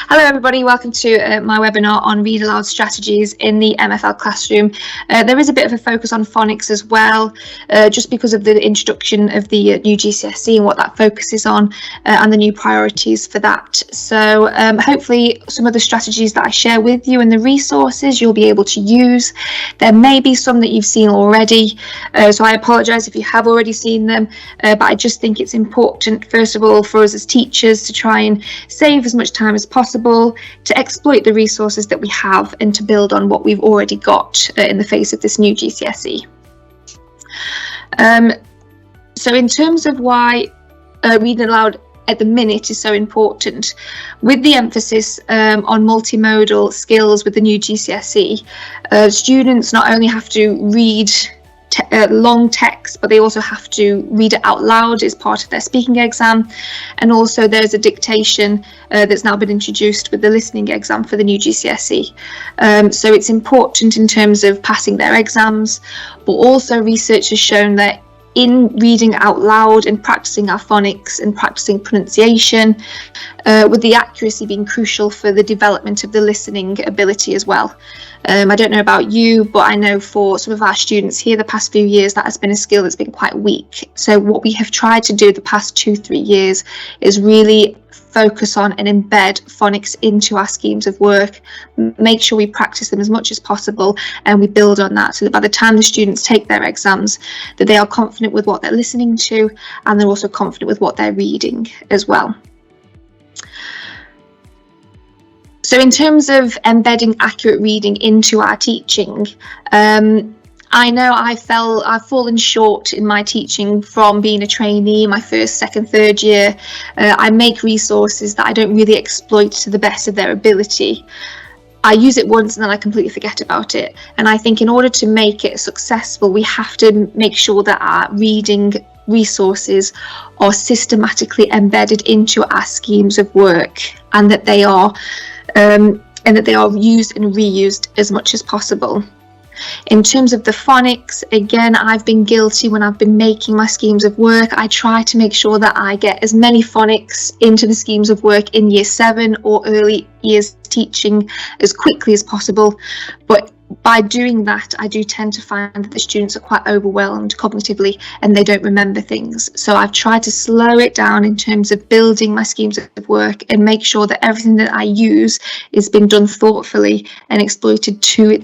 Hello everybody, welcome to my webinar on read aloud strategies in the MFL classroom. There is a bit of a focus on phonics as well, just because of the introduction of the new GCSE and what that focuses on and the new priorities for that. So hopefully some of the strategies that I share with you and the resources you'll be able to use. There may be some that you've seen already, so I apologise if you have already seen them, but I just think it's important, first of all, for us as teachers to try and save as much time as possible, to exploit the resources that we have and to build on what we've already got in the face of this new GCSE. So in terms of why reading aloud at the minute is so important, with the emphasis on multimodal skills with the new GCSE, students not only have to read long text, but they also have to read it out loud as part of their speaking exam, and also there's a dictation that's now been introduced with the listening exam for the new GCSE. So it's important in terms of passing their exams, but also research has shown that in reading out loud and practicing our phonics and practicing pronunciation, with the accuracy being crucial for the development of the listening ability as well. I don't know about you, but I know for some of our students here the past few years that has been a skill that's been quite weak. So what we have tried to do the past 2-3 years is really focus on and embed phonics into our schemes of work, make sure we practice them as much as possible, and we build on that so that by the time the students take their exams, that they are confident with what they're listening to, and they're also confident with what they're reading as well. So in terms of embedding accurate reading into our teaching, I know I've fallen short in my teaching from being a trainee my first, second, third year. I make resources that I don't really exploit to the best of their ability. I use it once and then I completely forget about it. And I think in order to make it successful, we have to make sure that our reading resources are systematically embedded into our schemes of work, and that they are used and reused as much as possible. In terms of the phonics, again, I've been guilty when I've been making my schemes of work. I try to make sure that I get as many phonics into the schemes of work in year 7 or early years teaching as quickly as possible. But by doing that, I do tend to find that the students are quite overwhelmed cognitively and they don't remember things. So I've tried to slow it down in terms of building my schemes of work and make sure that everything that I use is being done thoughtfully and exploited to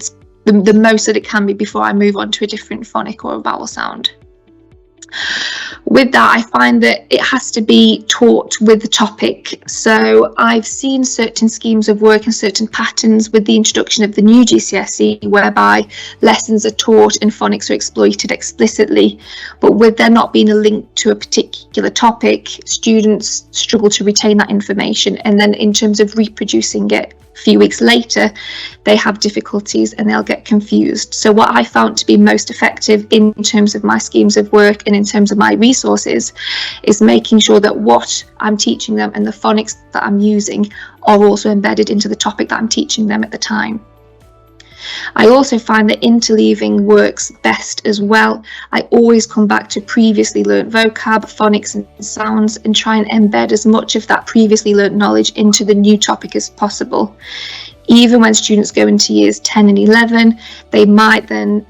the most that it can be before I move on to a different phonic or a vowel sound. With that, I find that it has to be taught with the topic. So I've seen certain schemes of work and certain patterns with the introduction of the new GCSE whereby lessons are taught and phonics are exploited explicitly, but with there not being a link to a particular topic, students struggle to retain that information, and then in terms of reproducing it a few weeks later, they have difficulties and they'll get confused. So what I found to be most effective in terms of my schemes of work and in terms of my resources is making sure that what I'm teaching them and the phonics that I'm using are also embedded into the topic that I'm teaching them at the time. I also find that interleaving works best as well. I always come back to previously learnt vocab, phonics and sounds, and try and embed as much of that previously learnt knowledge into the new topic as possible. Even when students go into years 10 and 11, they might then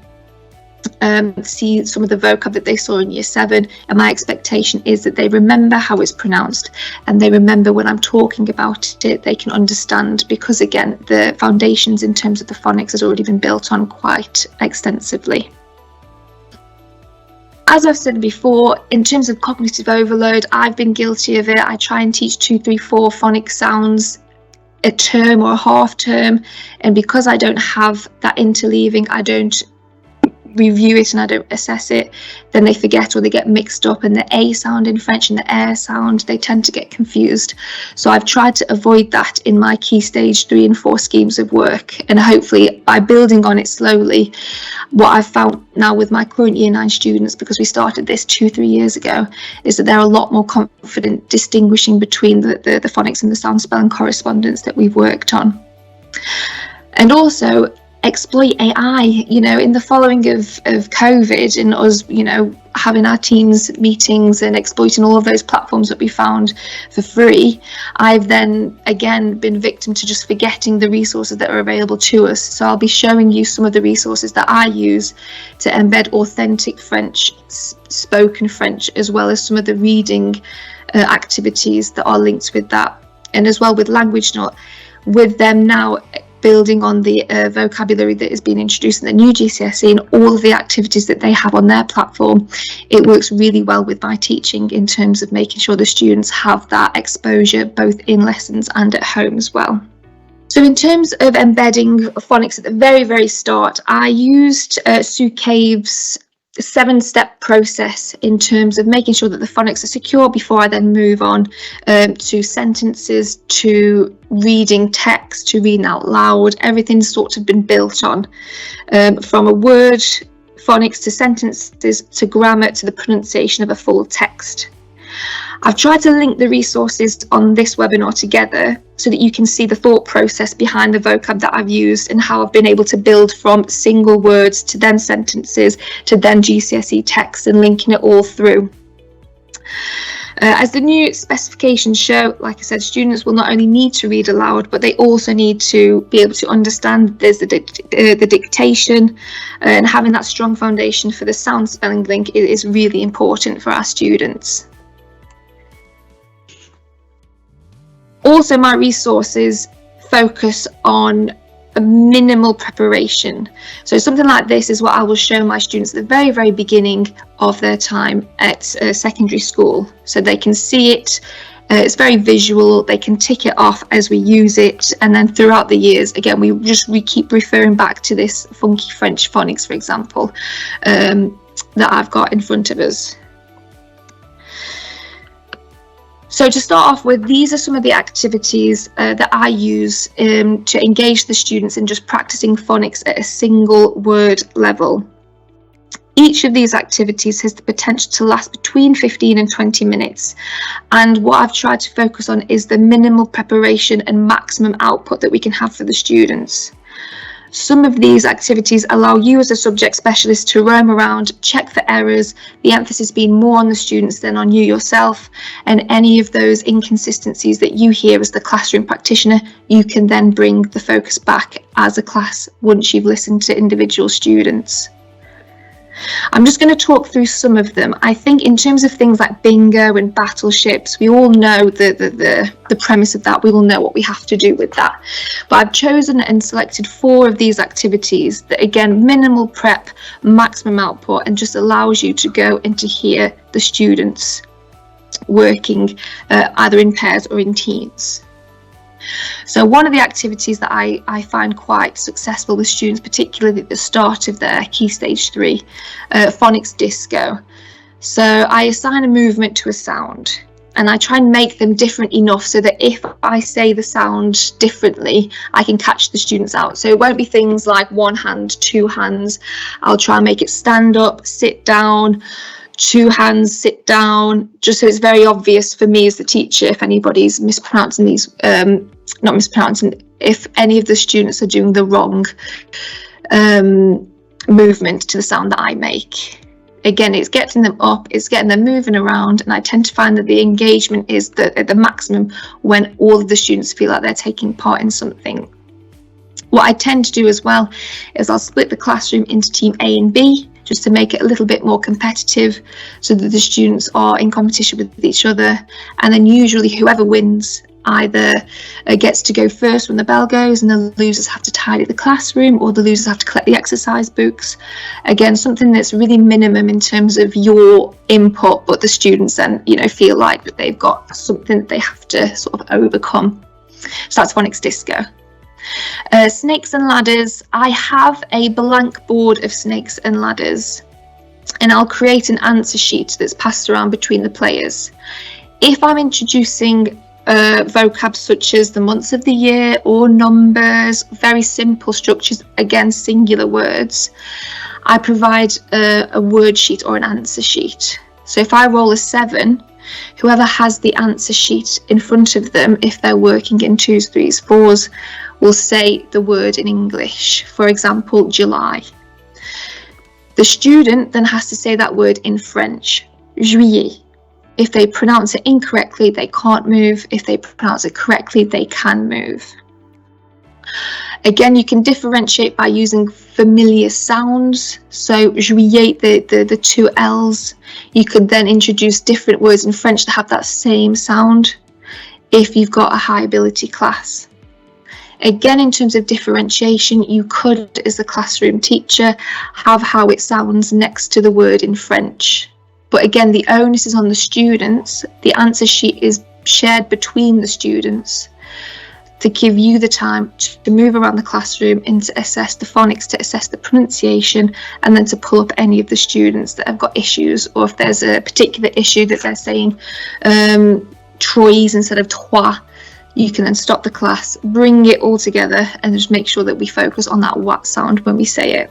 see some of the vocab that they saw in year 7, and my expectation is that they remember how it's pronounced and they remember when I'm talking about it, they can understand, because again the foundations in terms of the phonics has already been built on quite extensively. As I've said before, in terms of cognitive overload, I've been guilty of it. I try and teach 2, 3, 4 phonic sounds a term or a half term, and because I don't have that interleaving, I don't review it and I don't assess it, then they forget or they get mixed up, and the A sound in French and the air sound, they tend to get confused. So I've tried to avoid that in my key stage 3 and 4 schemes of work, and hopefully by building on it slowly, what I've found now with my current year 9 students, because we started this 2-3 years ago, is that they're a lot more confident distinguishing between the phonics and the sound spelling correspondence that we've worked on. And also, exploit AI, you know, in the following of COVID and us, you know, having our Teams meetings and exploiting all of those platforms that we found for free. I've then again been victim to just forgetting the resources that are available to us. So I'll be showing you some of the resources that I use to embed authentic French, spoken French, as well as some of the reading activities that are linked with that, and as well with Language Nut, with them now building on the vocabulary that has been introduced in the new GCSE and all of the activities that they have on their platform. It works really well with my teaching in terms of making sure the students have that exposure both in lessons and at home as well. So in terms of embedding phonics at the very, very start, I used Sue Cave's 7-step process in terms of making sure that the phonics are secure before I then move on to sentences, to reading text, to reading out loud. Everything's sort of been built on from a word phonics to sentences to grammar to the pronunciation of a full text. I've tried to link the resources on this webinar together so that you can see the thought process behind the vocab that I've used and how I've been able to build from single words to then sentences to then GCSE text and linking it all through. As the new specifications show, like I said, students will not only need to read aloud, but they also need to be able to understand there's the dictation, and having that strong foundation for the sound spelling link is really important for our students. Also, my resources focus on a minimal preparation. So something like this is what I will show my students at the very, very beginning of their time at secondary school. So they can see it, it's very visual, they can tick it off as we use it. And then throughout the years, again, we keep referring back to this funky French phonics, for example, that I've got in front of us. So to start off with, these are some of the activities that I use to engage the students in just practicing phonics at a single word level. Each of these activities has the potential to last between 15 and 20 minutes. And what I've tried to focus on is the minimal preparation and maximum output that we can have for the students. Some of these activities allow you as a subject specialist to roam around, check for errors, the emphasis being more on the students than on you yourself, and any of those inconsistencies that you hear as the classroom practitioner, you can then bring the focus back as a class once you've listened to individual students. I'm just going to talk through some of them. I think in terms of things like bingo and battleships, we all know the premise of that. We all know what we have to do with that. But I've chosen and selected 4 of these activities that, again, minimal prep, maximum output, and just allows you to go and to hear the students working either in pairs or in teams. So one of the activities that I find quite successful with students, particularly at the start of their Key Stage 3, phonics disco. So I assign a movement to a sound, and I try and make them different enough so that if I say the sound differently, I can catch the students out. So it won't be things like 1 hand, 2 hands. I'll try and make it stand up, sit down, 2 hands, sit down, just so it's very obvious for me as the teacher if anybody's mispronouncing these, not mispronouncing, if any of the students are doing the wrong movement to the sound that I make. Again, it's getting them up, it's getting them moving around, and I tend to find that the engagement is at the maximum when all of the students feel like they're taking part in something. What I tend to do as well is I'll split the classroom into team A and B, just to make it a little bit more competitive so that the students are in competition with each other. And then usually whoever wins either gets to go first when the bell goes and the losers have to tidy the classroom, or the losers have to collect the exercise books. Again, something that's really minimum in terms of your input, but the students then, you know, feel like that they've got something that they have to sort of overcome. So that's phonics disco. Snakes and ladders. I have a blank board of snakes and ladders, and I'll create an answer sheet that's passed around between the players. If I'm introducing vocab such as the months of the year or numbers, very simple structures, again singular words, I provide a word sheet or an answer sheet. So if I roll a 7, whoever has the answer sheet in front of them, if they're working in 2s, 3s, 4s, will say the word in English, for example, July. The student then has to say that word in French, juillet. If they pronounce it incorrectly, they can't move. If they pronounce it correctly, they can move. Again, you can differentiate by using familiar sounds. So juillet, the two L's. You could then introduce different words in French that have that same sound if you've got a high ability class. Again, in terms of differentiation, you could, as a classroom teacher, have how it sounds next to the word in French. But again, the onus is on the students. The answer sheet is shared between the students to give you the time to move around the classroom and to assess the phonics, to assess the pronunciation, and then to pull up any of the students that have got issues, or if there's a particular issue that they're saying trois instead of trois, you can then stop the class, bring it all together, and just make sure that we focus on that what sound when we say it.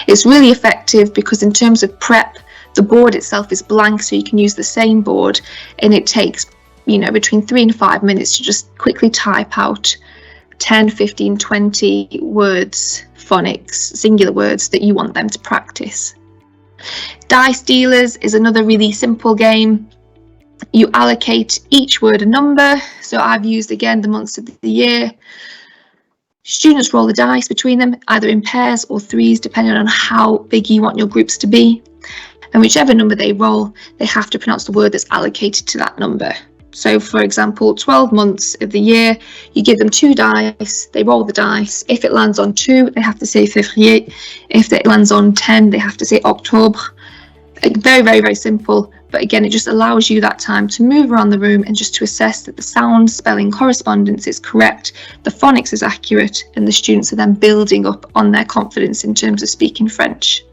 It's really effective because in terms of prep, the board itself is blank, so you can use the same board, and it takes, you know, between 3 and 5 minutes to just quickly type out 10, 15, 20 words, phonics, singular words that you want them to practice. Dice dealers is another really simple game. You allocate each word a number. So I've used, again, the months of the year. Students roll the dice between them, either in pairs or threes, depending on how big you want your groups to be. And whichever number they roll, they have to pronounce the word that's allocated to that number. So, for example, 12 months of the year, you give them 2 dice, they roll the dice. If it lands on 2, they have to say février. If it lands on 10, they have to say octobre. Very, very, very simple. But again, it just allows you that time to move around the room and just to assess that the sound, spelling, correspondence is correct, the phonics is accurate, and the students are then building up on their confidence in terms of speaking French.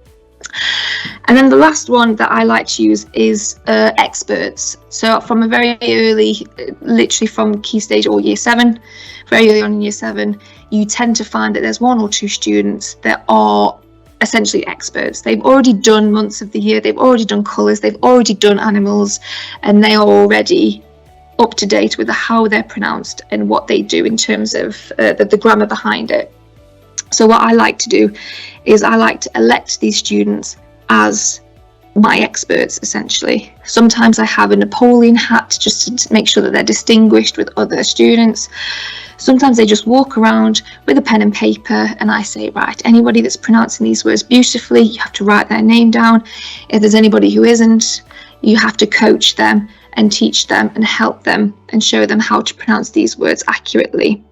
And then the last one that I like to use is experts. So from a very early, literally from Key Stage or Year 7, very early on in Year 7, you tend to find that there's 1 or 2 students that are essentially experts. They've already done months of the year, they've already done colours, they've already done animals, and they are already up to date with how they're pronounced and what they do in terms of the grammar behind it. So what I like to do is I like to elect these students as my experts, essentially. Sometimes I have a Napoleon hat just to make sure that they're distinguished with other students. Sometimes they just walk around with a pen and paper and I say, right, anybody that's pronouncing these words beautifully, you have to write their name down. If there's anybody who isn't, you have to coach them and teach them and help them and show them how to pronounce these words accurately.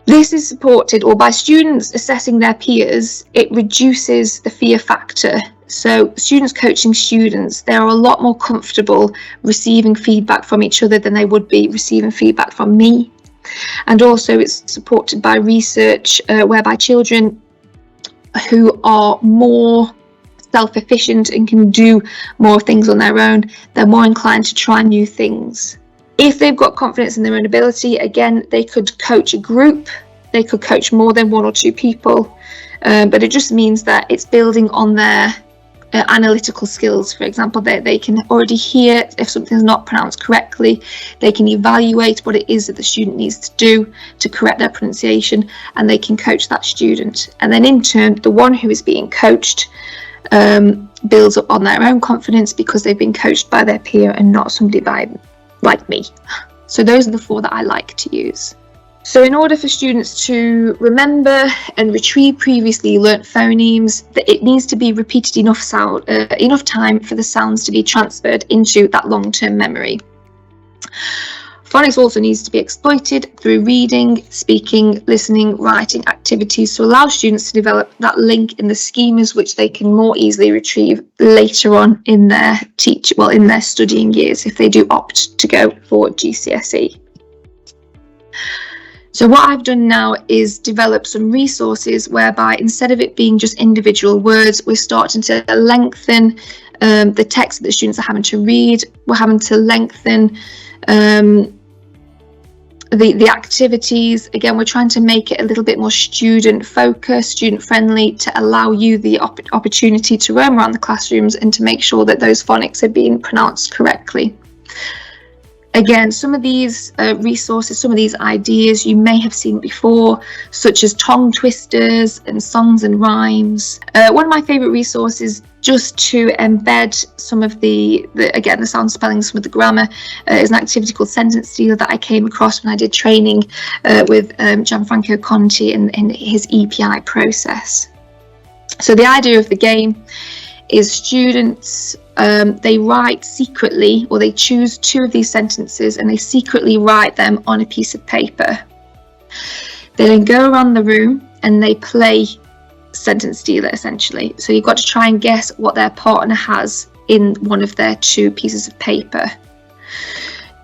This is supported, or by students assessing their peers, it reduces the fear factor. So students coaching students, they're a lot more comfortable receiving feedback from each other than they would be receiving feedback from me. And also it's supported by research whereby children who are more self-efficient and can do more things on their own, they're more inclined to try new things. If they've got confidence in their own ability, again, they could coach a group, they could coach more than 1 or 2 people, but it just means that it's building on their analytical skills. For example, they can already hear if something's not pronounced correctly, they can evaluate what it is that the student needs to do to correct their pronunciation, and they can coach that student. And then in turn, the one who is being coached builds up on their own confidence because they've been coached by their peer and not somebody like me. So those are the 4 that I like to use. So in order for students to remember and retrieve previously learnt phonemes, it needs to be repeated enough time for the sounds to be transferred into that long-term memory. Phonics also needs to be exploited through reading, speaking, listening, writing activities to allow students to develop that link in the schemas which they can more easily retrieve later on in their studying years if they do opt to go for GCSE. So what I've done now is develop some resources whereby instead of it being just individual words, we're starting to lengthen the text that the students are having to read. We're having to lengthen the activities. Again, we're trying to make it a little bit more student focused, student friendly, to allow you the opportunity to roam around the classrooms and to make sure that those phonics are being pronounced correctly. Again, some of these resources, some of these ideas you may have seen before, such as tongue twisters and songs and rhymes. One of my favourite resources, just to embed some of the sound spelling, some of the grammar, is an activity called Sentence Stealer that I came across when I did training with Gianfranco Conti in his EPI process. So the idea of the game is students, they write secretly, or they choose 2 of these sentences and they secretly write them on a piece of paper. They then go around the room and they play Sentence Stealer, essentially. So you've got to try and guess what their partner has in one of their 2 pieces of paper.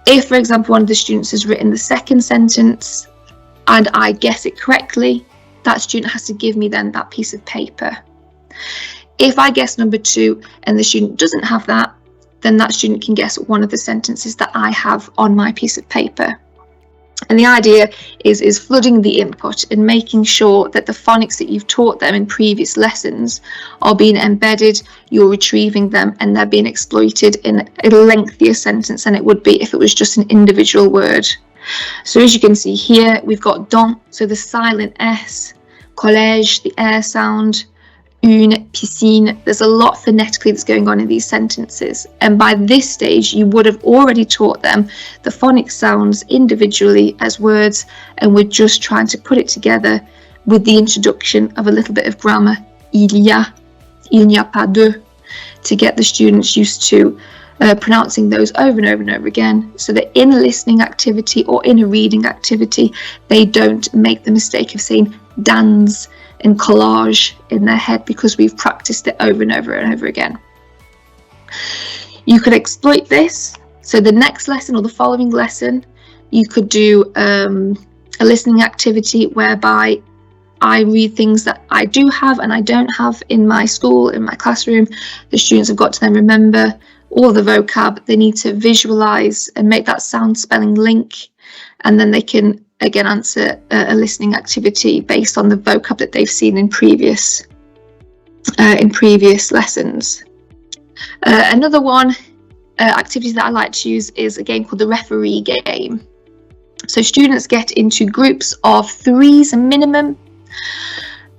If, for example, one of the students has written the second sentence and I guess it correctly, that student has to give me then that piece of paper. If I guess number 2 and the student doesn't have that, then that student can guess one of the sentences that I have on my piece of paper. And the idea is flooding the input and making sure that the phonics that you've taught them in previous lessons are being embedded, you're retrieving them, and they're being exploited in a lengthier sentence than it would be if it was just an individual word. So as you can see here, we've got dans, so the silent S, collège, the air sound, une piscine. There's a lot phonetically that's going on in these sentences, and by this stage you would have already taught them the phonic sounds individually as words, and we're just trying to put it together with the introduction of a little bit of grammar, il y a, il n'y a pas de, to get the students used to pronouncing those over and over and over again, so that in a listening activity or in a reading activity they don't make the mistake of saying dans and collage in their head, because we've practiced it over and over and over again. You could exploit this, so the next lesson or the following lesson you could do a listening activity whereby I read things that I do have and I don't have in my school, in my classroom. The students have got to then remember all the vocab. They need to visualize and make that sound spelling link, and then they can again answer a listening activity based on the vocab that they've seen in previous lessons. Another one activity that I like to use is a game called the referee game. So students get into groups of 3s minimum,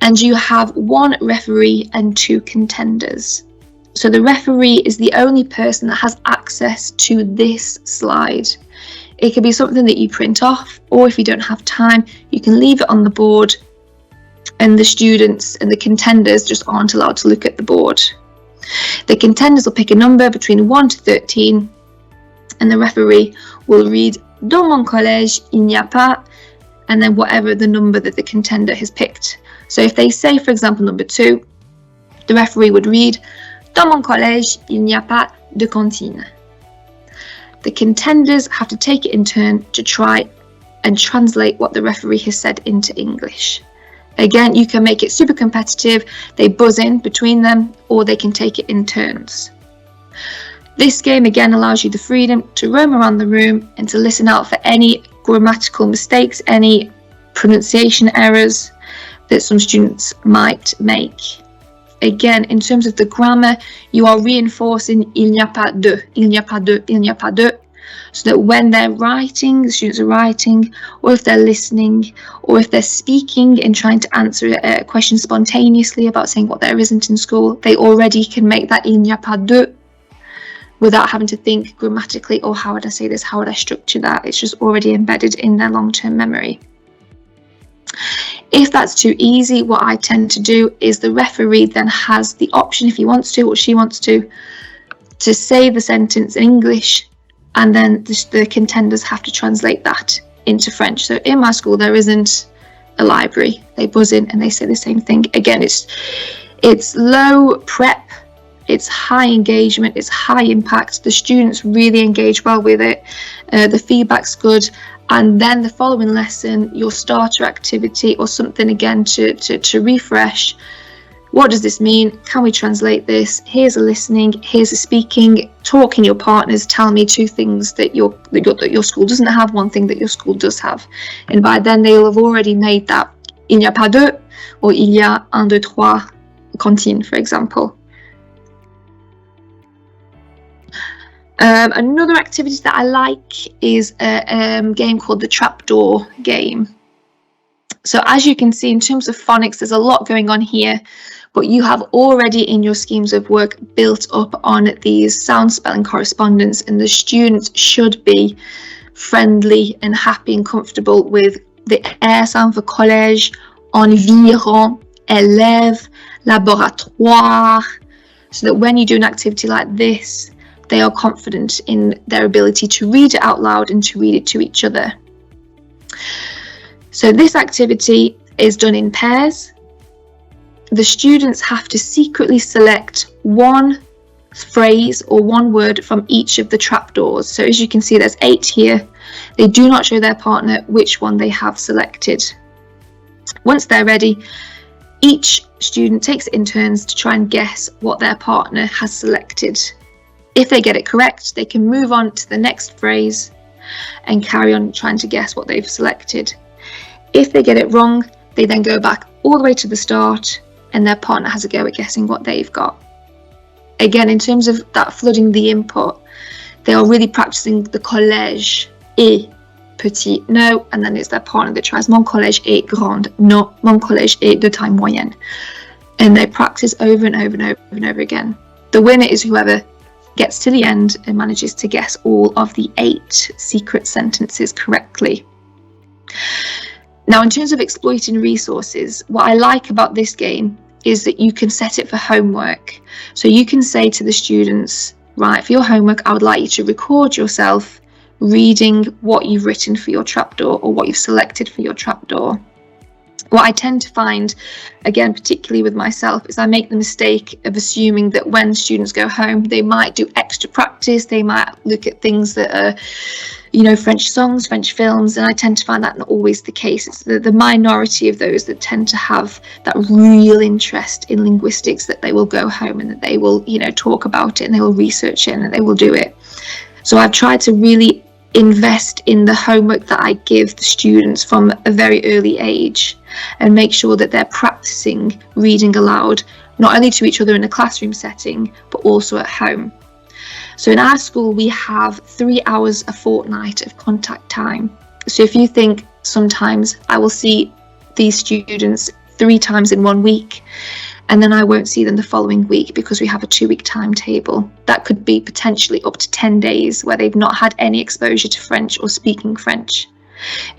and you have 1 referee and 2 contenders. So the referee is the only person that has access to this slide. It could be something that you print off, or if you don't have time, you can leave it on the board, and the students and the contenders just aren't allowed to look at the board. The contenders will pick a number between 1 to 13, and the referee will read dans mon collège il n'y a pas, and then whatever the number that the contender has picked. So if they say, for example, number 2, the referee would read dans mon collège il n'y a pas de cantine. The contenders have to take it in turn to try and translate what the referee has said into English. Again, you can make it super competitive. They buzz in between them, or they can take it in turns. This game again allows you the freedom to roam around the room and to listen out for any grammatical mistakes, any pronunciation errors that some students might make. Again, in terms of the grammar, you are reinforcing il n'y a pas de, il n'y a pas de, il n'y a pas de, so that when they're writing, the students are writing, or if they're listening, or if they're speaking and trying to answer a question spontaneously about saying what there isn't in school, they already can make that il n'y a pas de without having to think grammatically, or how would I say this, how would I structure that? It's just already embedded in their long-term memory. If that's too easy, what I tend to do is the referee then has the option, if he wants to or she wants to say the sentence in English, and then the contenders have to translate that into French. So in my school there isn't a library. They buzz in and they say the same thing. Again, it's low prep, it's high engagement, it's high impact. The students really engage well with it. The feedback's good. And then the following lesson, your starter activity or something again to refresh. What does this mean? Can we translate this? Here's a listening, here's a speaking. Talking your partners, tell me 2 things that your school doesn't have, 1 thing that your school does have. And by then they'll have already made that il n'y a pas de, or il y a 1, 2, 3 cantine, for example. Another activity that I like is a game called the Trapdoor game. So as you can see, in terms of phonics, there's a lot going on here, but you have already in your schemes of work built up on these sound spelling correspondence, and the students should be friendly and happy and comfortable with the air sound for collège, environ, élève, laboratoire, so that when you do an activity like this, they are confident in their ability to read it out loud and to read it to each other. So this activity is done in pairs. The students have to secretly select one phrase or one word from each of the trapdoors. So as you can see, there's 8 here. They do not show their partner which one they have selected. Once they're ready, each student takes it in turns to try and guess what their partner has selected. If they get it correct, they can move on to the next phrase and carry on trying to guess what they've selected. If they get it wrong, they then go back all the way to the start and their partner has a go at guessing what they've got. Again, in terms of that flooding the input, they are really practicing the collège est petit, no, and then it's their partner that tries mon collège est grande, no, mon collège est de taille moyenne. And they practice over and over and over and over again. The winner is whoever gets to the end and manages to guess all of the 8 secret sentences correctly. Now, in terms of exploiting resources, what I like about this game is that you can set it for homework. So you can say to the students, right, for your homework, I would like you to record yourself reading what you've written for your trapdoor or what you've selected for your trapdoor. What I tend to find, again, particularly with myself, is I make the mistake of assuming that when students go home, they might do extra practice, they might look at things that are, French songs, French films, and I tend to find that not always the case. It's the minority of those that tend to have that real interest in linguistics that they will go home and that they will, talk about it and they will research it and that they will do it. So I've tried to really invest in the homework that I give the students from a very early age and make sure that they're practicing reading aloud, not only to each other in a classroom setting, but also at home. So in our school, we have 3 hours a fortnight of contact time. So if you think sometimes I will see these students 3 times in 1 week, and then I won't see them the following week because we have a 2-week timetable. That could be potentially up to 10 days where they've not had any exposure to French or speaking French.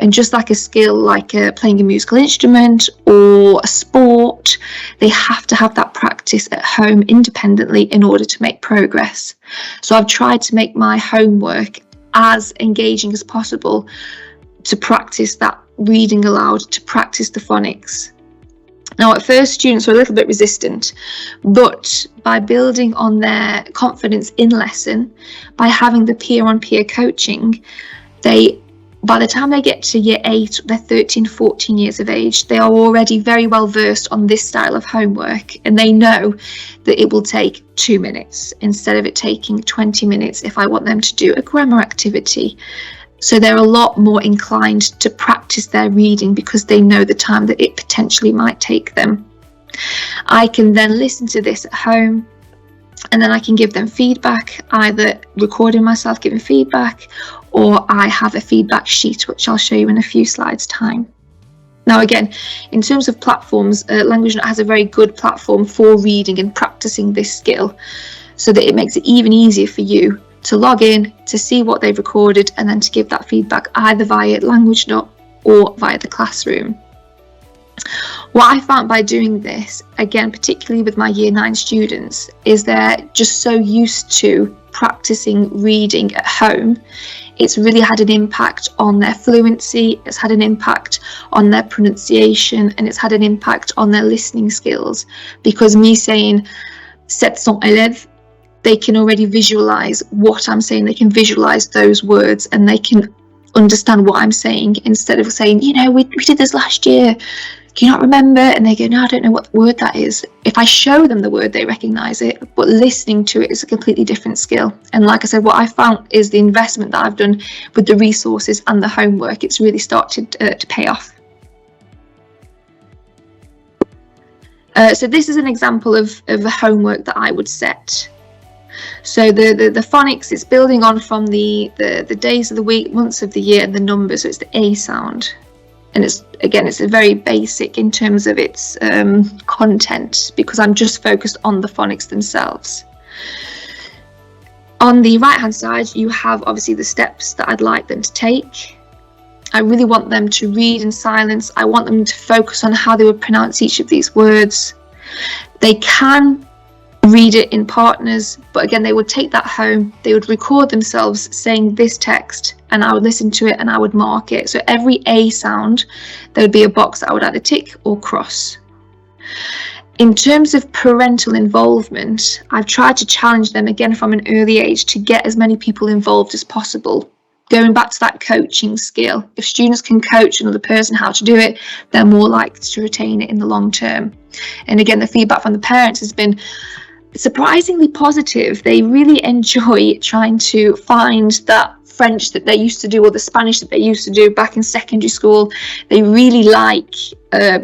And just like a skill like playing a musical instrument or a sport, they have to have that practice at home independently in order to make progress. So I've tried to make my homework as engaging as possible to practice that reading aloud, to practice the phonics. Now, at first, students were a little bit resistant, but by building on their confidence in lesson, by having the peer-on-peer coaching, by the time they get to year 8, they're 13, 14 years of age, they are already very well versed on this style of homework, and they know that it will take 2 minutes instead of it taking 20 minutes if I want them to do a grammar activity. So they're a lot more inclined to practice their reading because they know the time that it potentially might take them. I can then listen to this at home and then I can give them feedback, either recording myself giving feedback, or I have a feedback sheet which I'll show you in a few slides time. Now again, in terms of platforms, LanguageNet has a very good platform for reading and practicing this skill so that it makes it even easier for you to log in, to see what they've recorded, and then to give that feedback either via LanguageNet or via the classroom. What I found by doing this, again, particularly with my year 9 students, is they're just so used to practicing reading at home. It's really had an impact on their fluency, it's had an impact on their pronunciation, and it's had an impact on their listening skills, because me saying 700 élèves, they can already visualize what I'm saying, they can visualize those words, and they can understand what I'm saying, instead of saying, we did this last year, can you not remember? And they go, no, I don't know what word that is. If I show them the word, they recognize it, but listening to it is a completely different skill. And like I said, what I found is the investment that I've done with the resources and the homework, it's really started to pay off. So this is an example of the homework that I would set. So the phonics is building on from the days of the week, months of the year, and the numbers. So it's the A sound. And it's a very basic in terms of its content, because I'm just focused on the phonics themselves. On the right hand side, you have obviously the steps that I'd like them to take. I really want them to read in silence. I want them to focus on how they would pronounce each of these words. They can read it in partners, but again, they would take that home. They would record themselves saying this text, and I would listen to it and I would mark it. So every A sound, there would be a box that I would either tick or cross. In terms of parental involvement, I've tried to challenge them again from an early age to get as many people involved as possible. Going back to that coaching skill, if students can coach another person how to do it, they're more likely to retain it in the long term. And again, the feedback from the parents has been surprisingly positive. They really enjoy trying to find that French that they used to do, or the Spanish that they used to do back in secondary school. They really like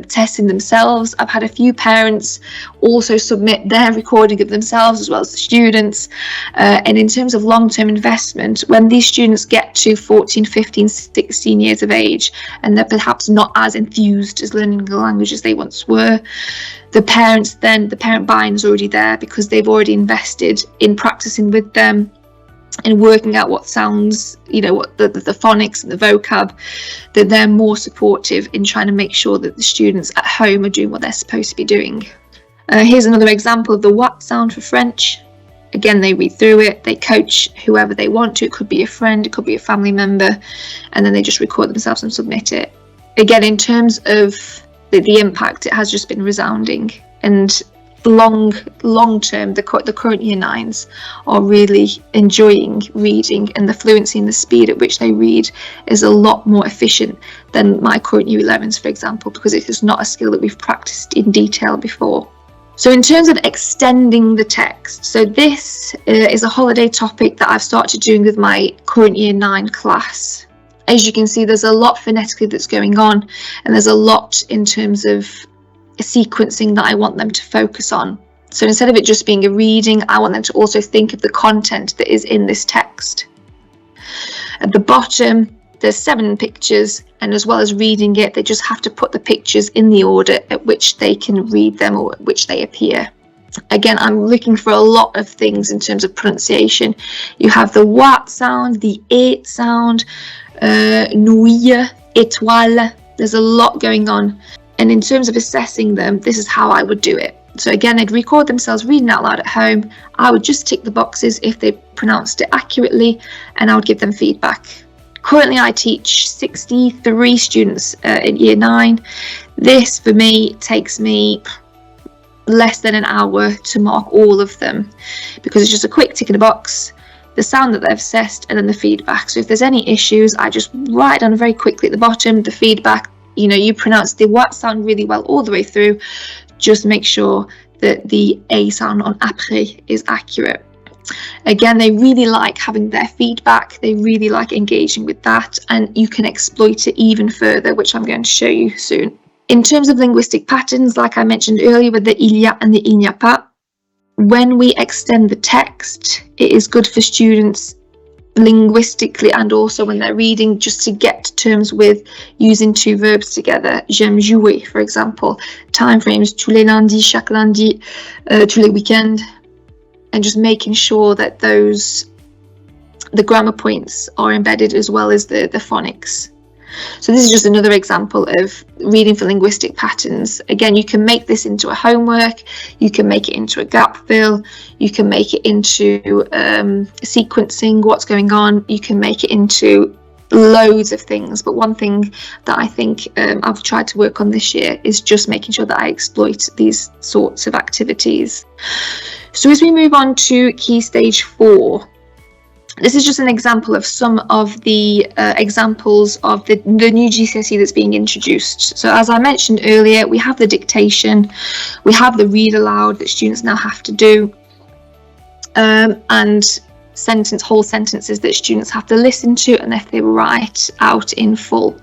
testing themselves. I've had a few parents also submit their recording of themselves as well as the students. And in terms of long-term investment, when these students get to 14, 15, 16 years of age, and they're perhaps not as enthused as learning the language as they once were, the parent buy-in is already there, because they've already invested in practicing with them and working out what sounds, what the phonics and the vocab, that they're more supportive in trying to make sure that the students at home are doing what they're supposed to be doing. Here's another example of the what sound for French. Again, they read through it, they coach whoever they want to. It could be a friend, it could be a family member, and then they just record themselves and submit it. Again, in terms of the impact, it has just been resounding. And long term, the current year 9s are really enjoying reading, and the fluency and the speed at which they read is a lot more efficient than my current year 11s, for example, because it is not a skill that we've practiced in detail before. So in terms of extending the text, so this is a holiday topic that I've started doing with my current year 9 class. As you can see, there's a lot phonetically that's going on, and there's a lot in terms of sequencing that I want them to focus on. So instead of it just being a reading, I want them to also think of the content that is in this text. At the bottom, there's 7 pictures, and as well as reading it, they just have to put the pictures in the order at which they can read them or at which they appear. Again, I'm looking for a lot of things in terms of pronunciation. You have the what sound, the et sound, nuit, étoile. There's a lot going on. And in terms of assessing them, this is how I would do it. So again, they'd record themselves reading out loud at home. I would just tick the boxes if they pronounced it accurately, and I would give them feedback. Currently, I teach 63 students in year 9. This, for me, takes me less than an hour to mark all of them, because it's just a quick tick in the box, the sound that they've assessed, and then the feedback. So if there's any issues, I just write down very quickly at the bottom the feedback. You pronounce the what sound really well all the way through. Just make sure that the A sound on après is accurate. Again, they really like having their feedback. They really like engaging with that, and you can exploit it even further, which I'm going to show you soon. In terms of linguistic patterns, like I mentioned earlier with the il y a and the il n'y a pas, when we extend the text, it is good for students linguistically and also when they're reading, just to get to terms with using 2 verbs together. J'aime jouer, for example. Time frames, tous les lundis, chaque lundi, tous les weekends. And just making sure that the grammar points are embedded as well as the phonics. So this is just another example of reading for linguistic patterns. Again, you can make this into a homework, you can make it into a gap fill, you can make it into sequencing what's going on, you can make it into loads of things. But one thing that I think I've tried to work on this year is just making sure that I exploit these sorts of activities. So as we move on to Key Stage 4, this is just an example of some of the examples of the new GCSE that's being introduced. So as I mentioned earlier, we have the dictation, we have the read aloud that students now have to do, and whole sentences that students have to listen to, and if they write out in full.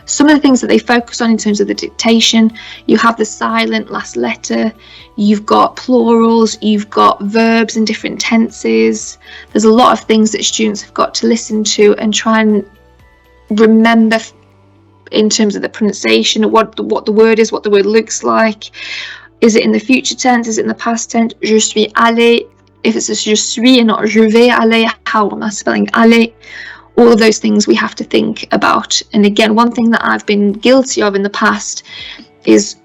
Some of the things that they focus on in terms of the dictation, you have the silent last letter, you've got plurals, you've got verbs in different tenses. There's a lot of things that students have got to listen to and try and remember in terms of the pronunciation, what the word is, what the word looks like. Is it in the future tense? Is it in the past tense? Je suis allé. If it's a je suis and not je vais aller, how am I spelling aller? All of those things we have to think about. And again, one thing that I've been guilty of in the past is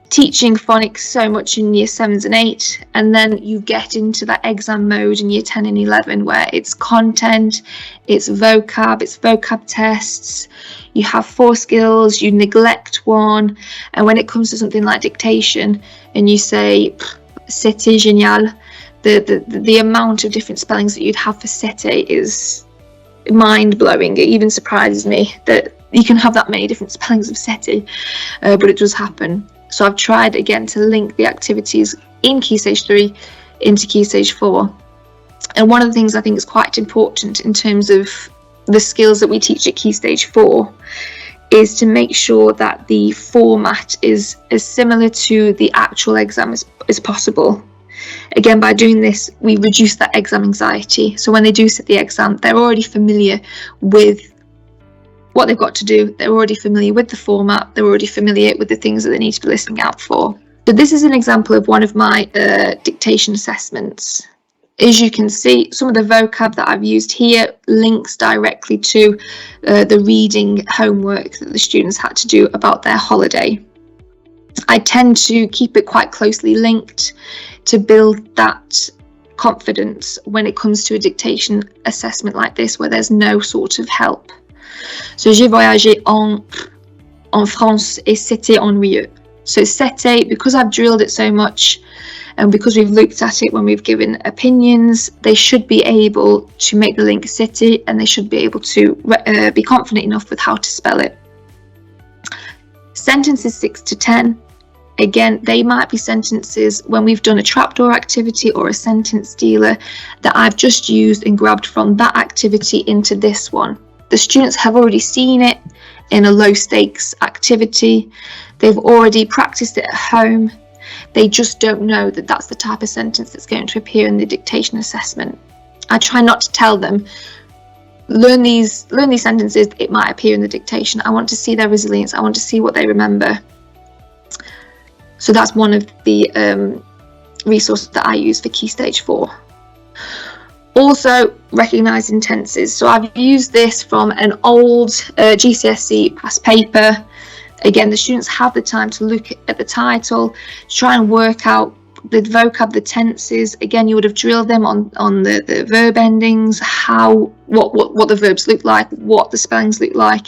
teaching phonics so much in year 7s and 8, and then you get into that exam mode in year 10 and 11 where it's content, it's vocab tests, you have 4 skills, you neglect one, and when it comes to something like dictation and you say c'était génial, the amount of different spellings that you'd have for c'était is mind-blowing. It even surprises me that you can have that many different spellings of c'était, but it does happen. So I've tried again to link the activities in Key Stage 3 into Key Stage 4. And one of the things I think is quite important in terms of the skills that we teach at Key Stage 4 is to make sure that the format is as similar to the actual exam as possible. Again, by doing this, we reduce that exam anxiety. So when they do sit the exam, they're already familiar with what they've got to do. They're already familiar with the format. They're already familiar with the things that they need to be listening out for. So this is an example of one of my dictation assessments. As you can see, some of the vocab that I've used here links directly to the reading homework that the students had to do about their holiday. I tend to keep it quite closely linked to build that confidence when it comes to a dictation assessment like this, where there's no sort of help. So j'ai voyagé en France et c'était ennuyeux. So c'était, because I've drilled it so much and because we've looked at it when we've given opinions, they should be able to make the link c'était, and they should be able to be confident enough with how to spell it. Sentences 6 to 10. Again, they might be sentences when we've done a trapdoor activity or a sentence stealer that I've just used and grabbed from that activity into this one. The students have already seen it in a low stakes activity. They've already practiced it at home. They just don't know that that's the type of sentence that's going to appear in the dictation assessment. I try not to tell them, learn these sentences, it might appear in the dictation. I want to see their resilience. I want to see what they remember. So that's one of the resources that I use for Key Stage 4. Also, recognising tenses. So I've used this from an old GCSE past paper. Again, the students have the time to look at the title, try and work out the vocab, the tenses. Again, you would have drilled them on the verb endings, what the verbs look like, what the spellings look like.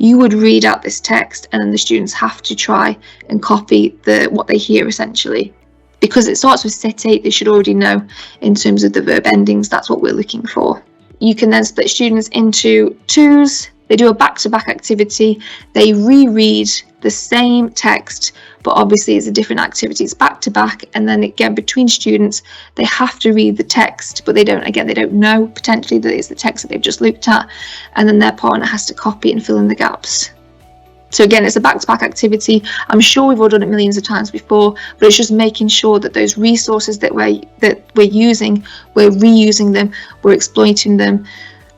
You would read out this text, and then the students have to try and copy what they hear essentially. Because it starts with c'était, they should already know in terms of the verb endings. That's what we're looking for. You can then split students into twos. They do a back-to-back activity. They reread the same text, but obviously it's a different activity. It's back-to-back, and then again between students, they have to read the text, but they don't know potentially that it's the text that they've just looked at, and then their partner has to copy and fill in the gaps. So again, it's a back-to-back activity. I'm sure we've all done it millions of times before, but it's just making sure that those resources that we're using, we're reusing them, we're exploiting them.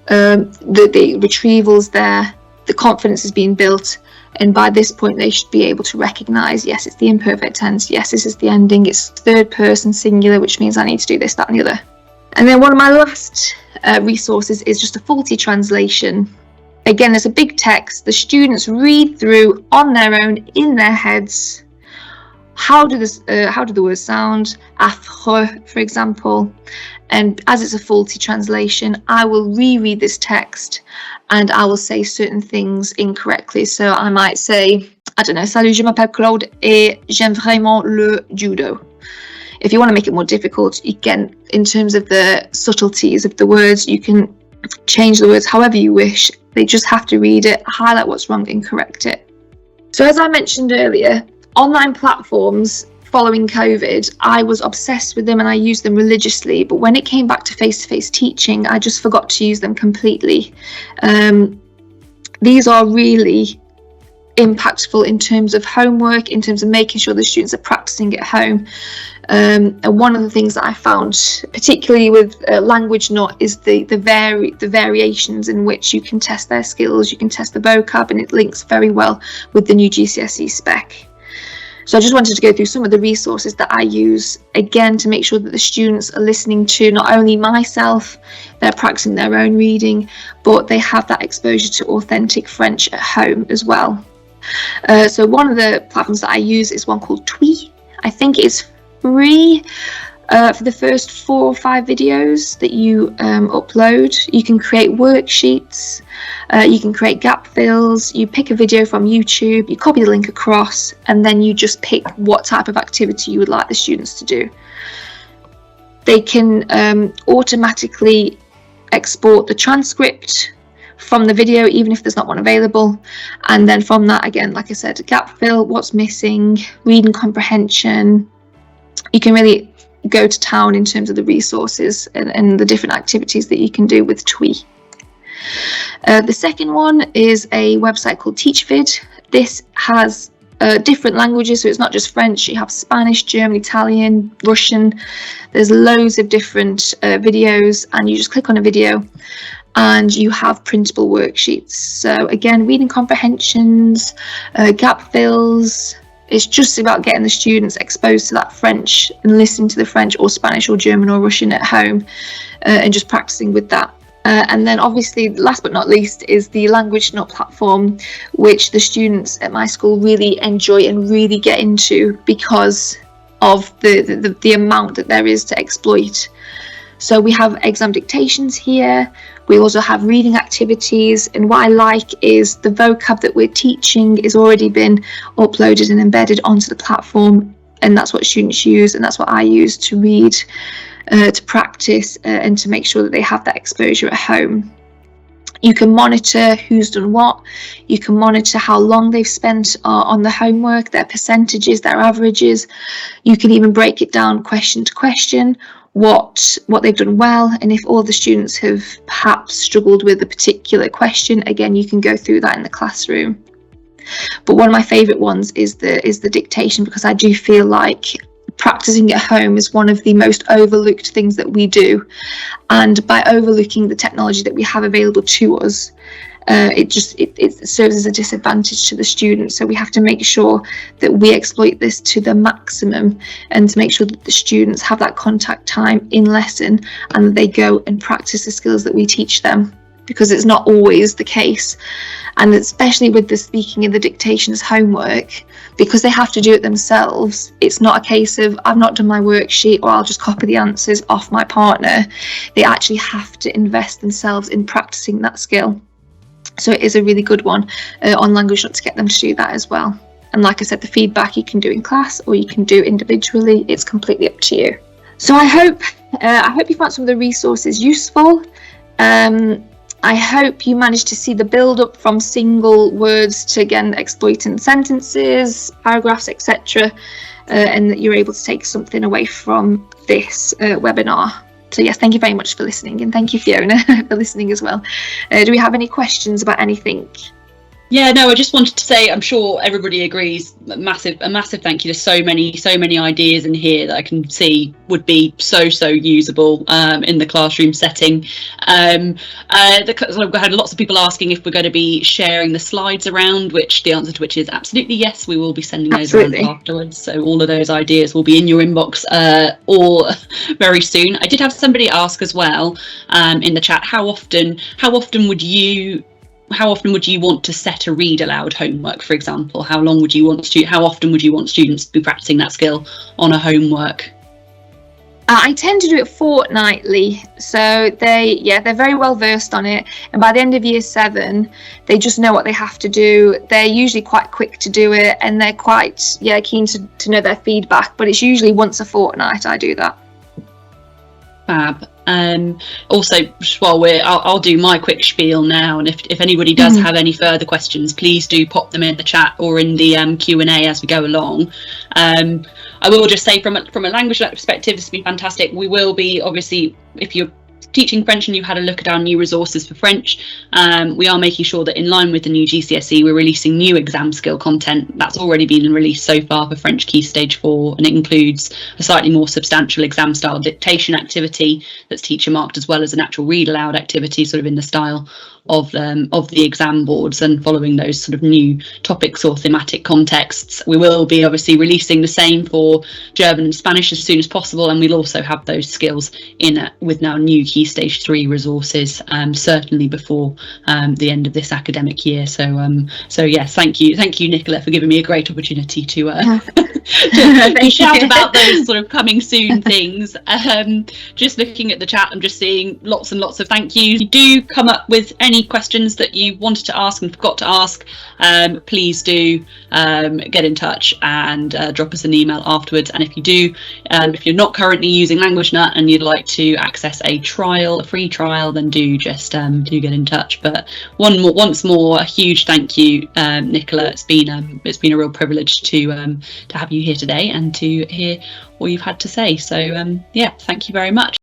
The retrieval's there, the confidence is being built, and by this point they should be able to recognise, yes, it's the imperfect tense, yes, this is the ending, it's third person singular, which means I need to do this, that and the other. And then one of my last resources is just a faulty translation. Again, there's a big text, the students read through on their own in their heads. How do the words sound? Affreux, for example. And as it's a faulty translation, I will reread this text and I will say certain things incorrectly. So I might say, I don't know, Salut, je m'appelle Claude et j'aime vraiment le judo. If you want to make it more difficult, you can, in terms of the subtleties of the words, you can change the words however you wish. They just have to read it, highlight what's wrong and correct it. So as I mentioned earlier, online platforms following COVID, I was obsessed with them and I used them religiously, but when it came back to face-to-face teaching, I just forgot to use them completely. These are really impactful in terms of homework, in terms of making sure the students are practicing at home. And one of the things that I found, particularly with Language Nut, is the variations in which you can test their skills, you can test the vocab, and it links very well with the new GCSE spec. So I just wanted to go through some of the resources that I use, again, to make sure that the students are listening to not only myself, they're practicing their own reading, but they have that exposure to authentic French at home as well. So one of the platforms that I use is one called Twee. I think it's free for the first 4 or 5 videos that you upload. You can create worksheets, you can create gap fills, you pick a video from YouTube, you copy the link across, and then you just pick what type of activity you would like the students to do. They can automatically export the transcript from the video, even if there's not one available, and then from that, again, like I said, gap fill, what's missing, reading comprehension. You can really go to town in terms of the resources and the different activities that you can do with Twee. The second one is a website called TeachVid. This has different languages, so it's not just French. You have Spanish, German, Italian, Russian. There's loads of different videos, and you just click on a video and you have printable worksheets. So again, reading comprehensions, gap fills. It's just about getting the students exposed to that French and listening to the French or Spanish or German or Russian at home, and just practicing with that. And then obviously, last but not least, is the Language Nut platform, which the students at my school really enjoy and really get into because of the amount that there is to exploit. So we have exam dictations here. We also have reading activities, and what I like is the vocab that we're teaching is already been uploaded and embedded onto the platform, and that's what students use, and that's what I use to read, to practice, and to make sure that they have that exposure at home. You can monitor who's done what. You can monitor how long they've spent on the homework, their percentages, their averages. You can even break it down question to question, what they've done well, and if all the students have perhaps struggled with a particular question, again, you can go through that in the classroom. But one of my favourite ones is the dictation, because I do feel like practicing at home is one of the most overlooked things that we do, and by overlooking the technology that we have available to us, it serves as a disadvantage to the students. So we have to make sure that we exploit this to the maximum, and to make sure that the students have that contact time in lesson and that they go and practice the skills that we teach them, because it's not always the case. And especially with the speaking and the dictation as homework, because they have to do it themselves, it's not a case of I've not done my worksheet or I'll just copy the answers off my partner. They actually have to invest themselves in practicing that skill. So it is a really good one on Language Nut to get them to do that as well. And like I said, the feedback you can do in class or you can do individually. It's completely up to you. So I hope you found some of the resources useful. I hope you managed to see the build up from single words to, again, exploiting sentences, paragraphs, etc. And that you're able to take something away from this webinar. So yes, thank you very much for listening, and thank you, Fiona, for listening as well. Do we have any questions about anything? Yeah, no, I just wanted to say, I'm sure everybody agrees, a massive thank you. There's so many ideas in here that I can see would be so usable in the classroom setting. So I've had lots of people asking if we're going to be sharing the slides around, which the answer to which is absolutely yes. We will be sending those around afterwards. So all of those ideas will be in your inbox all very soon. I did have somebody ask as well in the chat, how often would you want to set a read aloud homework, for example? How often would you want students to be practicing that skill on a homework? I tend to do it fortnightly, so they're very well versed on it, and by the end of year 7 they just know what they have to do. They're usually quite quick to do it, and they're quite keen to know their feedback, but it's usually once a fortnight I do that. Fab. Also, while I'll do my quick spiel now, and if anybody does have any further questions, please do pop them in the chat or in the Q&A as we go along. I will just say from a language perspective, this has been fantastic. We will be, obviously, if you're teaching French and you've had a look at our new resources for French, we are making sure that in line with the new GCSE, we're releasing new exam skill content that's already been released so far for French Key Stage 4, and it includes a slightly more substantial exam style dictation activity that's teacher marked, as well as an actual read aloud activity, sort of in the style of the exam boards and following those sort of new topics or thematic contexts. We will be obviously releasing the same for German and Spanish as soon as possible, and we'll also have those skills in with now new Key Stage 3 resources, certainly before the end of this academic year. So yes, thank you Nicola for giving me a great opportunity to to shout about those sort of coming soon things. Just looking at the chat, I'm just seeing lots and lots of thank yous. If you do come up with any questions that you wanted to ask and forgot to ask, please do get in touch and drop us an email afterwards. And if you do, if you're not currently using LanguageNut and you'd like to access a free trial, then do just do get in touch. But once more, a huge thank you, Nicola. It's been a real privilege to have you here today and to hear what you've had to say. So yeah, thank you very much.